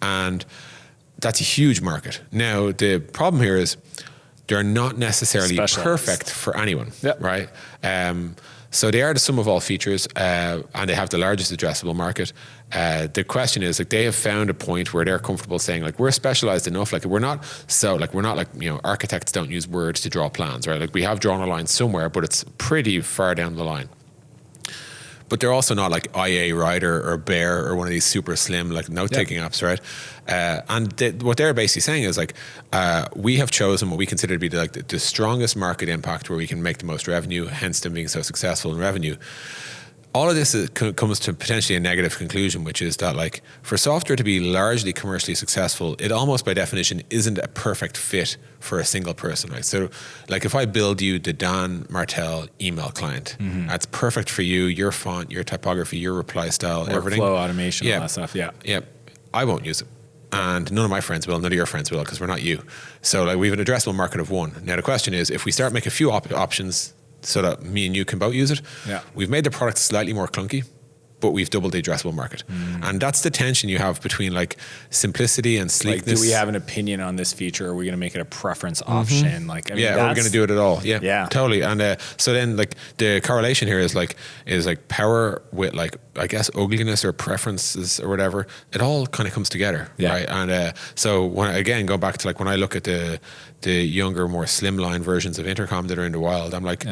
And that's a huge market. Now, the problem here is they're not necessarily perfect for anyone, right? So they are the sum of all features, and they have the largest addressable market. The question is, like, they have found a point where they're comfortable saying, like, we're specialized enough. Like, we're not like, you know, architects don't use words to draw plans, right? Like, we have drawn a line somewhere, but it's pretty far down the line. But they're also not like IA Rider or Bear or one of these super slim like note-taking apps, right? And what they're basically saying is like, we have chosen what we consider to be the strongest market impact where we can make the most revenue, hence them being so successful in revenue. All of this comes to potentially a negative conclusion, which is that, like, for software to be largely commercially successful, it almost by definition isn't a perfect fit for a single person, right? So, like, if I build you the Dan Martell email client, that's perfect for you, your font, your typography, your reply style, everything.
Workflow automation, all that stuff, yeah.
I won't use it. And none of my friends will, none of your friends will, because we're not you. So, like, we have an addressable market of one. Now, the question is, if we start making a few options so that me and you can both use it, we've made the product slightly more clunky, but we've doubled the addressable market. And that's the tension you have between, like, simplicity and sleekness.
Like, do we have an opinion on this feature? Or are we going to make it a preference option? Like, I mean,
or we're going to do it at all. Yeah, totally. And so then, like, the correlation here is power with, like, I guess, ugliness or preferences or whatever. It all kind of comes together, right? And so when, again, go back to, like, when I look at the younger, more slimline versions of Intercom that are in the wild, I'm like,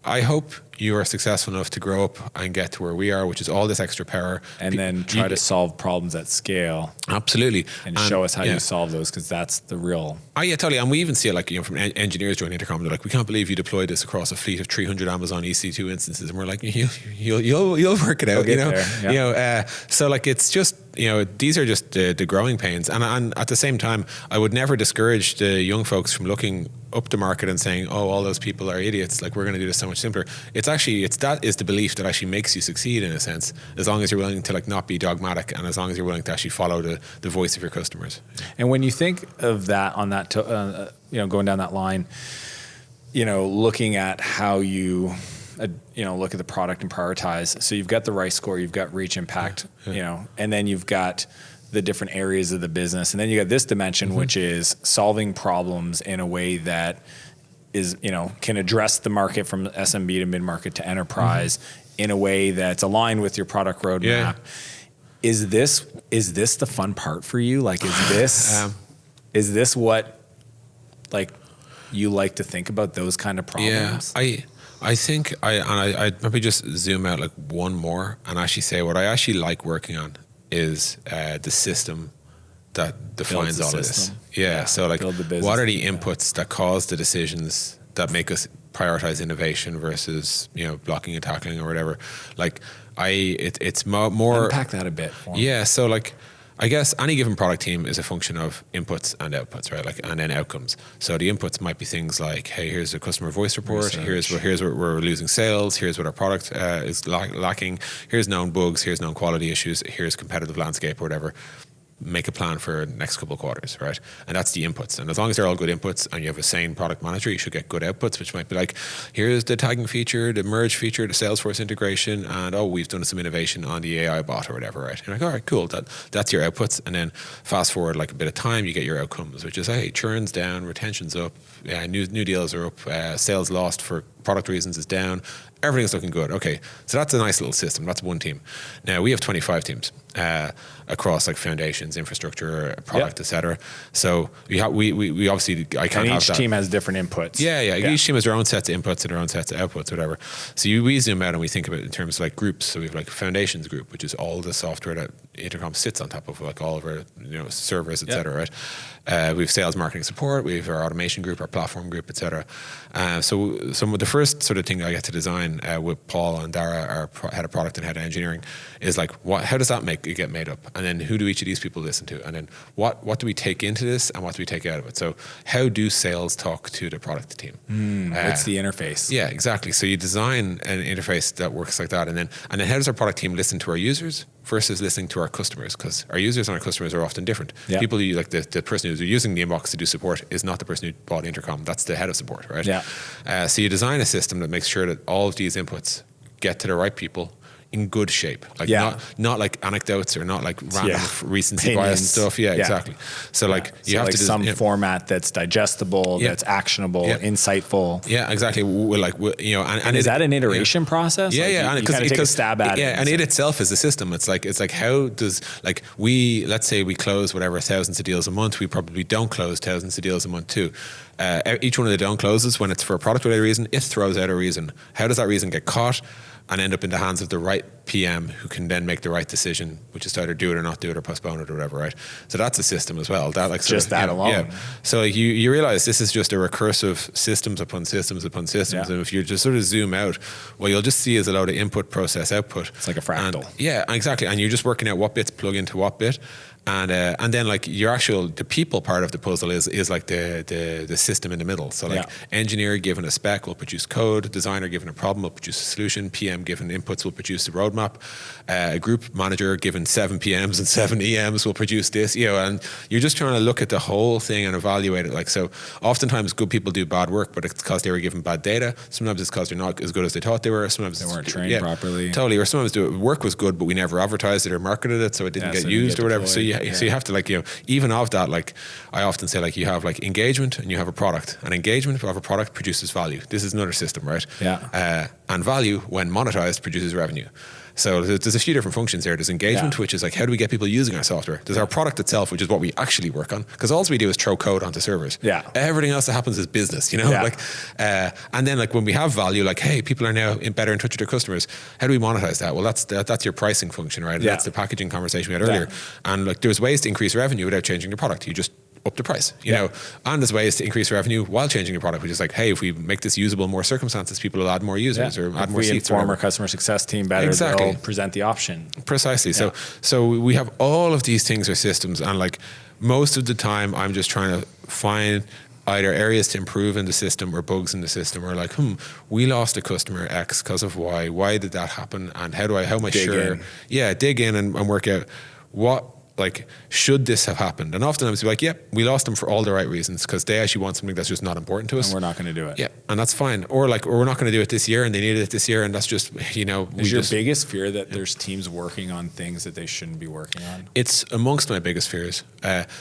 I hope you are successful enough to grow up and get to where we are, which is all this extra power.
And then try to solve problems at scale.
Absolutely.
And show us how you solve those, because that's the real...
Oh, yeah, totally. And we even see it, like, you know, from engineers joining Intercom, they're like, we can't believe you deployed this across a fleet of 300 Amazon EC2 instances. And we're like, you'll work it out, you know? You know, so, like, it's just, you know, these are just the growing pains. And at the same time, I would never discourage the young folks from looking up the market and saying, oh, all those people are idiots, like, we're going to do this so much simpler. That is the belief that actually makes you succeed, in a sense, as long as you're willing to, like, not be dogmatic, and as long as you're willing to actually follow the voice of your customers.
And when you think of that, on that, you know, going down that line, you know, looking at how you look at the product and prioritize. So you've got the RICE score, you've got reach, impact, you know, and then you've got the different areas of the business, and then you got this dimension, which is solving problems in a way that is, you know, can address the market from SMB to mid-market to enterprise in a way that's aligned with your product roadmap. Is this the fun part for you? Like, is this what, like, you like to think about, those kind of problems?
I think I'd maybe just zoom out, like, one more and actually say what I actually like working on is the system that defines all of this. So, like, what are the inputs that cause the decisions that make us prioritize innovation versus, you know, blocking and tackling or whatever? Like, it's more
unpack that a bit for me.
Yeah, so, like, I guess any given product team is a function of inputs and outputs, right? Like, and then outcomes. So the inputs might be things like, hey, here's a customer voice report. Here's where we're losing sales. Here's what our product is lacking. Here's known bugs. Here's known quality issues. Here's competitive landscape or whatever. Make a plan for the next couple of quarters, right? And that's the inputs. And as long as they're all good inputs and you have a sane product manager, you should get good outputs, which might be like, here's the tagging feature, the merge feature, the Salesforce integration, and we've done some innovation on the AI bot or whatever, right? And you're like, all right, cool, that's your outputs. And then fast forward like a bit of time, you get your outcomes, which is, hey, churn's down, retention's up, new deals are up, sales lost for product reasons is down, everything's looking good. Okay, so that's a nice little system. That's one team. Now we have 25 teams across, like, foundations, infrastructure, product, etc. So we obviously, I can't have that.
Each team has different inputs.
Yeah. Each team has their own sets of inputs and their own sets of outputs, whatever. So we zoom out and we think of it in terms of, like, groups. So we have, like, foundations group, which is all the software that Intercom sits on top of, like, all of our, you know, servers, etc. Right? We have sales, marketing, support. We have our automation group, our platform group, etc. So some of the first sort of thing I get to design with Paul and Dara, our head of product and head of engineering, is like, how does that get made up? And then who do each of these people listen to? And then what do we take into this and what do we take out of it? So how do sales talk to the product team?
What's the interface?
Yeah, exactly. So you design an interface that works like that. And then how does our product team listen to our users versus listening to our customers? Because our users and our customers are often different. People who, like, the person who's using the inbox to do support is not the person who bought Intercom. That's the head of support, right? So you design a system that makes sure that all of these inputs get to the right people. in good shape, like not like anecdotes or not like random recency
Opinions.
bias stuff. Yeah, exactly. So like you have
like
to
some format that's digestible, that's actionable, insightful.
Yeah, exactly. And
is that an iteration process?
Yeah,
and you kind of take a stab at it.
Yeah, and it itself is a system. It's like how does, like, let's say we close whatever thousands of deals a month. We probably don't close thousands of deals a month too. Each one of the don't closes, when it's for a product related reason, it throws out a reason. How does that reason get caught and end up in the hands of the right PM who can then make the right decision, which is to either do it or not do it or postpone it or whatever, right? So that's a system as well. That like
just that alone.
Yeah. So like you realize this is just a recursive systems upon systems upon systems. And if you just sort of zoom out, what you'll just see is a load of input, process, output.
It's like a fractal.
Yeah, exactly. And you're just working out what bits plug into what bit. And then like the people part of the puzzle is like the system in the middle. So like engineer given a spec will produce code, designer given a problem will produce a solution, PM given inputs will produce a roadmap, a group manager given 7 PMs and 7 EMs will produce this, and you're just trying to look at the whole thing and evaluate it. Like, so oftentimes good people do bad work, but it's because they were given bad data. Sometimes it's because they're not as good as they thought they were. Sometimes
they weren't trained properly.
Totally. Or sometimes the work was good, but we never advertised it or marketed it, so it didn't get used or whatever. So so you have to, like, even of that, like I often say, like, you have like engagement and you have a product, and engagement of a product produces value. This is another system, right? And value, when monetized, produces revenue. So there's a few different functions there. There's engagement, which is like, how do we get people using our software? There's our product itself, which is what we actually work on, because all we do is throw code onto servers. Everything else that happens is business, like, and then like when we have value, like, hey, people are now better in touch with their customers. How do we monetize that? Well, that's your pricing function, right? That's the packaging conversation we had earlier. And like, there's ways to increase revenue without changing the product. You just up the price, know, and there's ways to increase revenue while changing your product, which is like, hey, if we make this usable in more circumstances, people will add more users or add more seats.
If we inform our customer success team better, they'll present the option.
Precisely. So we have all of these things or systems, and like most of the time I'm just trying to find either areas to improve in the system or bugs in the system, or like, we lost a customer X because of Y. Why did that happen? And how am I sure? Dig in and work out what, like, should this have happened? And often I was like, we lost them for all the right reasons, because they actually want something that's just not important to us.
And we're not going to do it.
Yeah, and that's fine. Or we're not going to do it this year, and they needed it this year, and that's just,
Is your biggest fear that there's teams working on things that they shouldn't be working on?
It's amongst my biggest fears.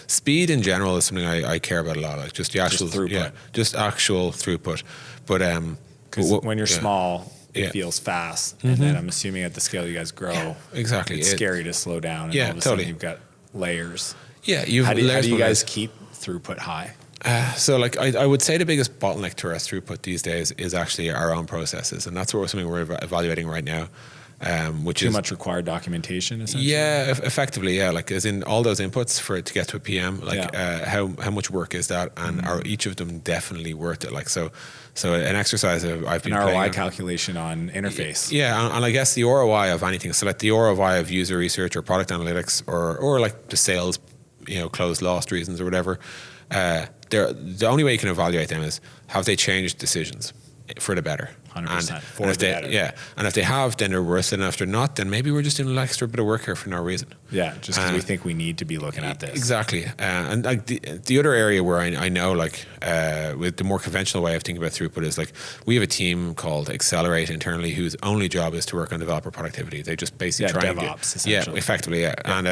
Speed in general is something I care about a lot. Like just the actual
throughput.
Just actual throughput. But
because when you're small, it feels fast, and then I'm assuming at the scale you guys grow,
exactly,
it's scary to slow down. And all of a sudden you've got layers.
Yeah,
how do you guys keep throughput high?
So like I would say the biggest bottleneck to our throughput these days is actually our own processes, and that's something we're evaluating right now. Which
too
is
much required documentation, essentially.
Effectively, like as in all those inputs for it to get to a PM, like how much work is that, and are each of them definitely worth it? Like so an exercise I've been
an
playing
ROI calculation on interface.
And I guess the ROI of anything. So like the ROI of user research or product analytics or like the sales, closed lost reasons or whatever. The only way you can evaluate them is, have they changed decisions for the better?
100%.
And if they have, then they're worth it. And if they're not, then maybe we're just doing an extra bit of work here for no reason.
Just because we think we need to be looking at this.
Exactly. And like the other area where I know, like, with the more conventional way of thinking about throughput is, like, we have a team called Accelerate internally whose only job is to work on developer productivity. They just basically try
DevOps, essentially.
Effectively. And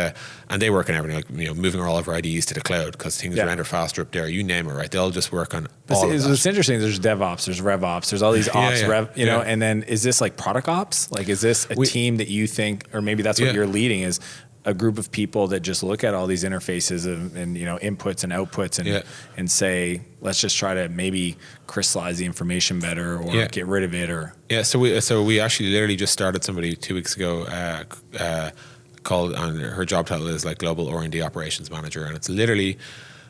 they work on everything, like, moving all of our IDs to the cloud because things render faster up there. You name it, right? They'll just work on all of that.
It's interesting. There's DevOps, there's RevOps, there's all these ops, and then is this like product ops? Like, is this a team that you think, or maybe that's what you're leading, is a group of people that just look at all these interfaces and inputs and outputs and say, let's just try to maybe crystallize the information better or get rid of it, or
so we actually literally just started somebody 2 weeks ago called, and her job title is like Global R&D Operations Manager, and it's literally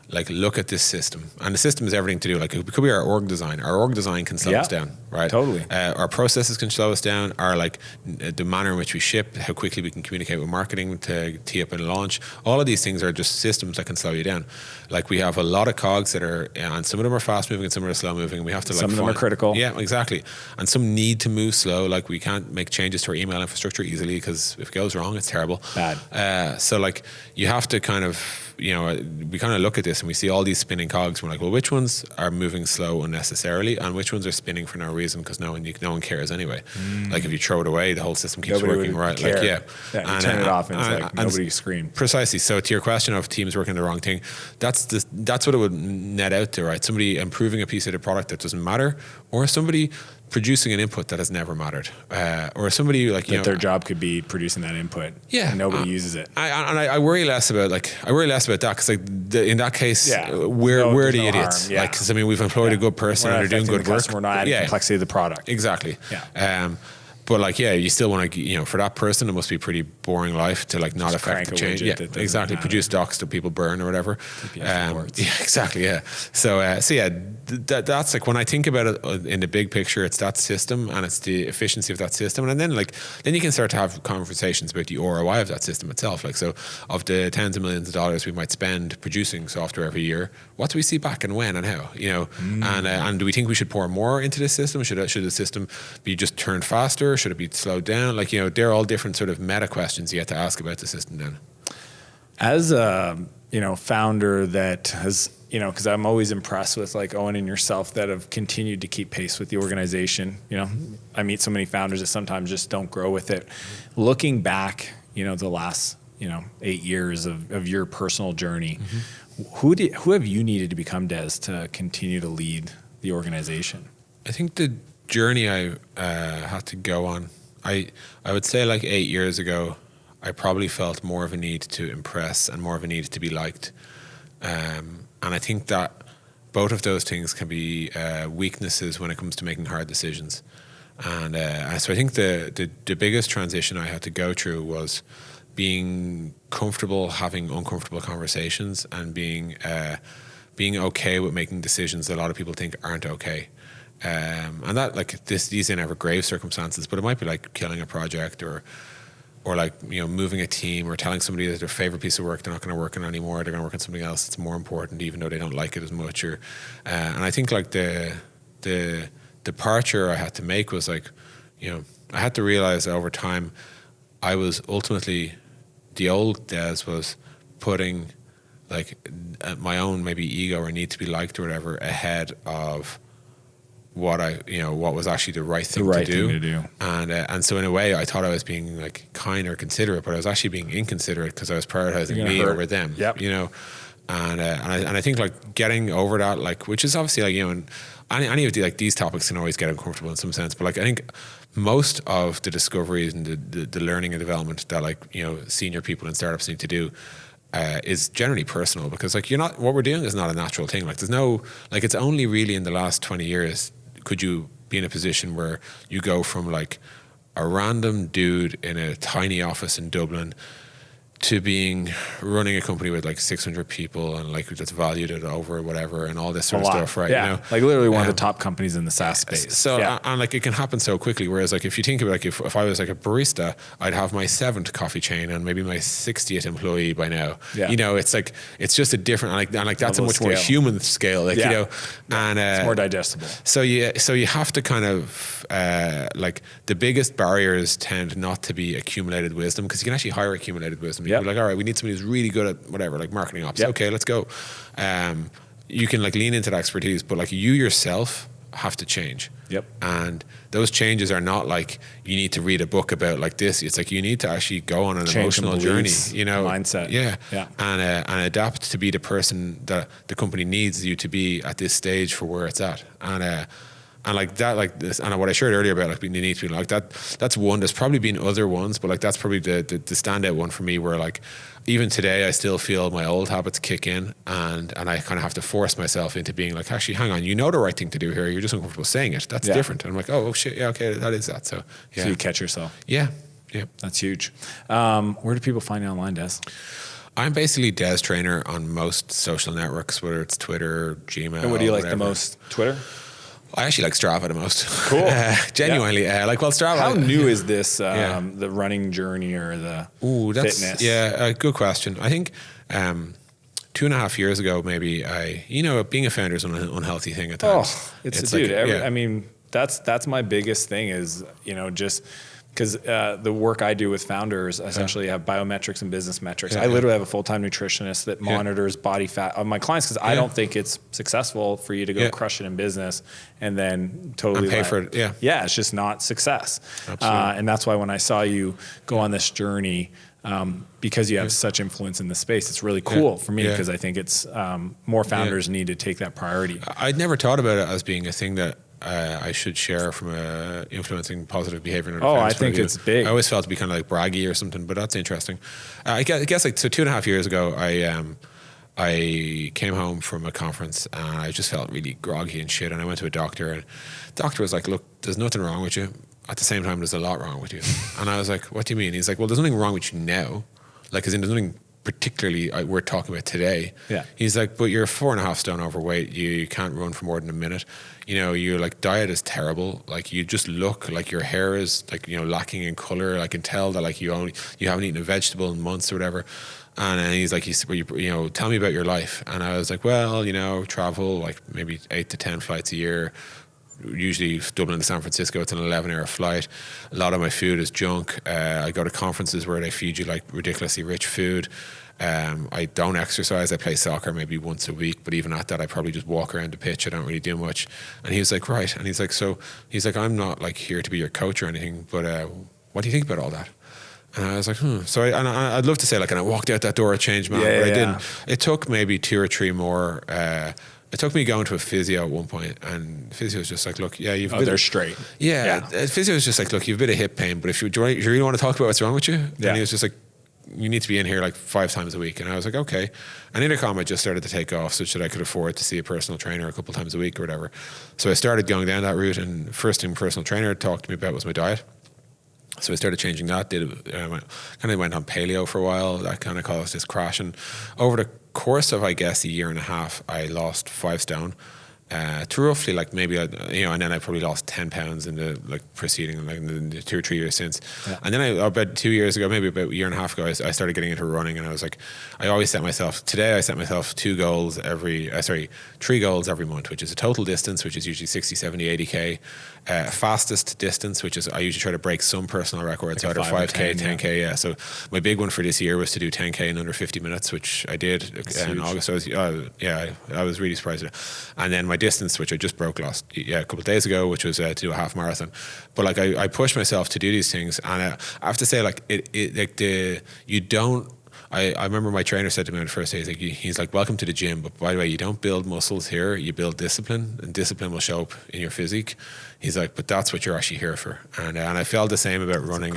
like, look at this system, and the system is everything to do. Like, it could be our org design. Our org design can slow us down, right?
Totally.
Our processes can slow us down. Our, like, the manner in which we ship, how quickly we can communicate with marketing to tee up and launch. All of these things are just systems that can slow you down. Like, we have a lot of cogs that are, and some of them are fast moving and some of them are slow moving. We have to, like,
some of them are critical.
Yeah, exactly. And some need to move slow. Like, we can't make changes to our email infrastructure easily because if it goes wrong, it's terrible.
Bad.
So like, you have to kind of we kind of look at this and we see all these spinning cogs. We're like, well, which ones are moving slow unnecessarily, and which ones are spinning for no reason because no one cares anyway. Like if you throw it away, the whole system keeps working, right?
Care.
Like
you turn it off and it's like nobody screams.
Precisely. So to your question of teams working the wrong thing, that's what it would net out to, right? Somebody improving a piece of the product that doesn't matter, or somebody producing an input that has never mattered, or somebody like
their job could be producing that input.
Yeah,
and nobody uses it.
I worry less about that because like in that case, we're the idiots.
Yeah.
Like, because I mean, we've employed a good person and they're doing good work.
We're not adding complexity to the product.
Exactly.
Yeah.
But like, you still want to, for that person, it must be a pretty boring life to like not just affect the change. Yeah, exactly. Matter. Produce docs that people burn or whatever. Yeah, exactly. Yeah. So that's like when I think about it in the big picture, it's that system and it's the efficiency of that system, and then you can start to have conversations about the ROI of that system itself. Like, so of the tens of millions of dollars we might spend producing software every year, what do we see back and when and how? And do we think we should pour more into this system? Should the system be just turned faster? Should it be slowed down? Like, they're all different sort of meta questions you have to ask about the system then. As
a, founder that has, because I'm always impressed with like Owen and yourself that have continued to keep pace with the organization. I meet so many founders that sometimes just don't grow with it. Looking back, the last, 8 years of your personal journey, who have you needed to become, Des, to continue to lead the organization? I
think the journey I had to go on, I would say like 8 years ago, I probably felt more of a need to impress and more of a need to be liked. And I think that both of those things can be weaknesses when it comes to making hard decisions. And so I think the biggest transition I had to go through was being comfortable having uncomfortable conversations and being okay with making decisions that a lot of people think aren't okay. And that, like, these are never grave circumstances, but it might be like killing a project or like, moving a team or telling somebody that their favorite piece of work they're not going to work on anymore, they're going to work on something else that's more important even though they don't like it as much. Or and I think like the departure I had to make was like, I had to realize that over time I was ultimately, the old Des was putting like my own maybe ego or need to be liked or whatever ahead of what was actually the right thing to do. And so in a way I thought I was being like kind or considerate, but I was actually being inconsiderate because I was prioritizing me over them.
Yep.
And I think like getting over that, like, which is obviously like, and any of these topics can always get uncomfortable in some sense, but like I think most of the discoveries and the learning and development that like senior people in startups need to do is generally personal, because like what we're doing is not a natural thing. Like there's no, like, it's only really in the last 20 years could you be in a position where you go from like a random dude in a tiny office in Dublin to running a company with like 600 people and like that's valued at over whatever and all this sort of stuff, right?
Yeah, like literally one of the top companies in the SaaS space.
So and like it can happen so quickly. Whereas like if you think about like if I was like a barista, I'd have my 7th coffee chain and maybe my 60th employee by now. Yeah. It's like it's just a different and like that's a much more human scale. Like and
it's more digestible.
So you have to kind of like the biggest barriers tend not to be accumulated wisdom, because you can actually hire accumulated wisdom. You're like, all right, we need somebody who's really good at whatever, like marketing ops. Yep. Okay, let's go. You can like lean into that expertise, but like you yourself have to change.
Yep.
And those changes are not like you need to read a book about like this. It's like you need to actually go on an emotional journey,
mindset.
Yeah. And adapt to be the person that the company needs you to be at this stage for where it's at. And like that, like this, and what I shared earlier about like being need to be like that. That's one. There's probably been other ones, but like that's probably the standout one for me. Where like even today, I still feel my old habits kick in, and I kind of have to force myself into being like, actually, hang on, the right thing to do here. You're just uncomfortable saying it. That's different. And I'm like, oh shit, yeah, okay, that is that. So yeah.
So you catch yourself.
Yeah.
That's huge. Where do people find you online, Des?
I'm basically Des Traynor on most social networks, whether it's Twitter, Gmail.
And what do you like the most? Twitter?
I actually like Strava the most.
Cool.
Genuinely. Strava.
How new is this, the running journey or the fitness?
Yeah, good question. I think 2.5 years ago, maybe being a founder is an unhealthy thing at times.
I mean, that's my biggest thing is, just because the work I do with founders essentially have biometrics and business metrics.
Yeah,
I literally have a full-time nutritionist that monitors body fat of my clients because I don't think it's successful for you to go crush it in business and then totally
and pay for it.
Yeah, it's just not success. And that's why when I saw you go on this journey, because you have such influence in the space, it's really cool for me because I think it's more founders need to take that priority.
I'd never thought about it as being a thing that I should share from influencing positive behavior.
I think it's big.
I always felt to be kind of like braggy or something, but that's interesting. I guess like so 2.5 years ago, I came home from a conference and I just felt really groggy and shit. And I went to a doctor, and the doctor was like, "Look, there's nothing wrong with you. At the same time, there's a lot wrong with you." And I was like, "What do you mean?" He's like, "Well, there's nothing wrong with you now. Like, as in, there's nothing particularly we're talking about today."
Yeah.
He's like, "But you're 4.5 stone overweight. You can't run for more than a minute. You know, your like diet is terrible. Like, you just look like your hair is like, you know, lacking in color. I can tell that like you haven't eaten a vegetable in months or whatever." And then he's like, you know, tell me about your life. And I was like, well, you know, travel like maybe 8 to 10 flights a year. Usually Dublin to San Francisco, it's an 11-hour flight. A lot of my food is junk. I go to conferences where they feed you like ridiculously rich food. I don't exercise. I play soccer maybe once a week, but even at that, I probably just walk around the pitch. I don't really do much. And he was like, right. And he's like, I'm not like here to be your coach or anything, but what do you think about all that? And I was like, So I'd love to say like, and I walked out that door a changed man, but I didn't. It took maybe 2 or 3 more. It took me going to a physio at one point, and physio was just like, look, you've a bit
they're straight.
Physio was just like, look, you've a bit of hip pain, but if you really want to talk about what's wrong with you, and he was just like, you need to be in here like 5 times a week. And I was like, okay. And Intercom had just started to take off such that I could afford to see a personal trainer a couple times a week or whatever. So I started going down that route, and first thing personal trainer talked to me about was my diet. So I started changing that. Kind of went on paleo for a while. That kind of caused this crash. And over the course of, I guess, a year and a half, I lost 5 stone. To roughly like maybe, and then I probably lost 10 pounds in the like preceding, like in the 2 or 3 years since. Yeah. And then about 2 years ago, maybe about a year and a half ago, I started getting into running, and I was like, I set myself 3 goals every month, which is a total distance, which is usually 60, 70, 80K. Fastest distance, which is I usually try to break some personal records, like either 5K, 10K. Yeah. So my big one for this year was to do 10K in under 50 minutes, which I did in August. So I was really surprised at it. And then my distance, which I just broke a couple of days ago, which was to do a half marathon. But like I pushed myself to do these things, and I have to say, like I remember my trainer said to me on the first day, he's like, welcome to the gym, but by the way, you don't build muscles here, you build discipline, and discipline will show up in your physique. He's like, but that's what you're actually here for. And I felt the same about running.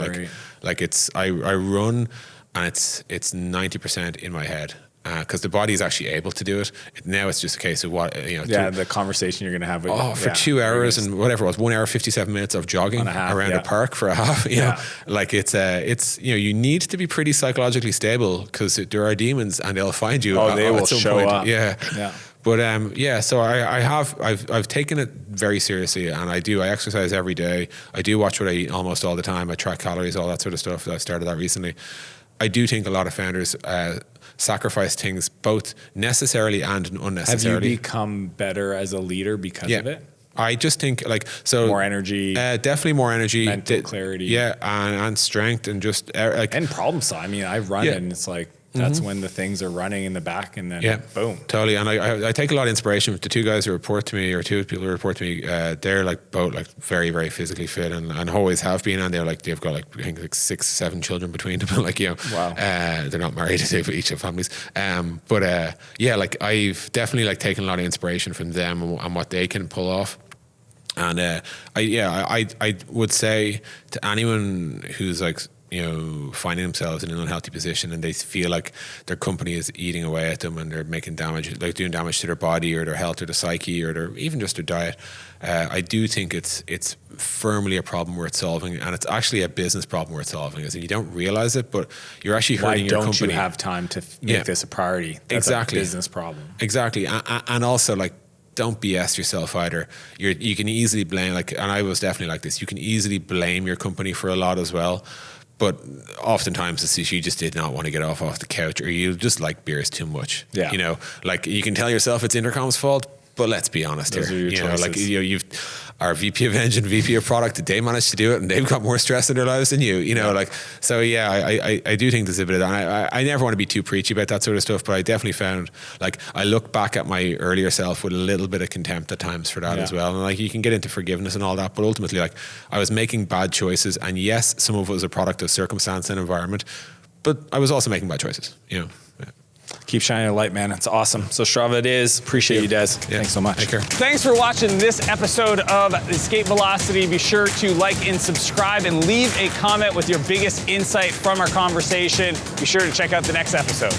Like it's I run, and it's 90% in my head. Because the body is actually able to do it. Now it's just a case of the conversation
you're going to have with
for 2 hours and whatever it was, 1 hour 57 minutes of jogging around a park for a half. You know, like it's you need to be pretty psychologically stable, because there are demons and they'll find you.
They will show up.
Yeah. But so I've taken it very seriously, and I exercise every day. I do watch what I eat almost all the time. I track calories, all that sort of stuff. I started that recently. I do think a lot of founders sacrifice things both necessarily and unnecessarily.
Have you become better as a leader because of it?
I just think
more energy,
definitely more energy,
mental clarity,
and strength, and just
and problem solve. I mean, I run and it's like that's when the things are running in the back, and then boom,
totally. And I take a lot of inspiration from the 2 guys who report to me, or 2 people who report to me. They're like both like very, very physically fit, and always have been. And they've got I think 6, 7 children between them. Wow. They're not married. They each have families. But I've definitely taken a lot of inspiration from them and what they can pull off. And I would say to anyone who's finding themselves in an unhealthy position, and they feel like their company is eating away at them, and they're making damage, doing damage to their body or their health or their psyche or even just their diet. I do think it's firmly a problem worth solving, and it's actually a business problem worth solving. As in, you don't realize it, but you're actually hurting your company.
Why don't you have time to make this a priority? That's
exactly
a business problem.
Exactly, and also don't BS yourself either. You can easily blame, and I was definitely like this. You can easily blame your company for a lot as well. But oftentimes it's you just did not want to get off the couch, or you just like beers too much. Yeah. You can tell yourself it's Intercom's fault, But let's be honest
Those
here.
are your
You know, like
choices.
you've our VP of Engine, VP of Product, they managed to do it, and they've got more stress in their lives than you. You know, like so. Yeah, I do think there's a bit of that. And I never want to be too preachy about that sort of stuff, but I definitely found like I look back at my earlier self with a little bit of contempt at times for that as well. And like you can get into forgiveness and all that, but ultimately, like I was making bad choices, and yes, some of it was a product of circumstance and environment, but I was also making bad choices. You know. Yeah.
Keep shining a light, man. It's awesome. So Strava it is. Appreciate you, Des. Thanks so much.
Take care.
Thanks for watching this episode of Escape Velocity. Be sure to like and subscribe and leave a comment with your biggest insight from our conversation. Be sure to check out the next episode.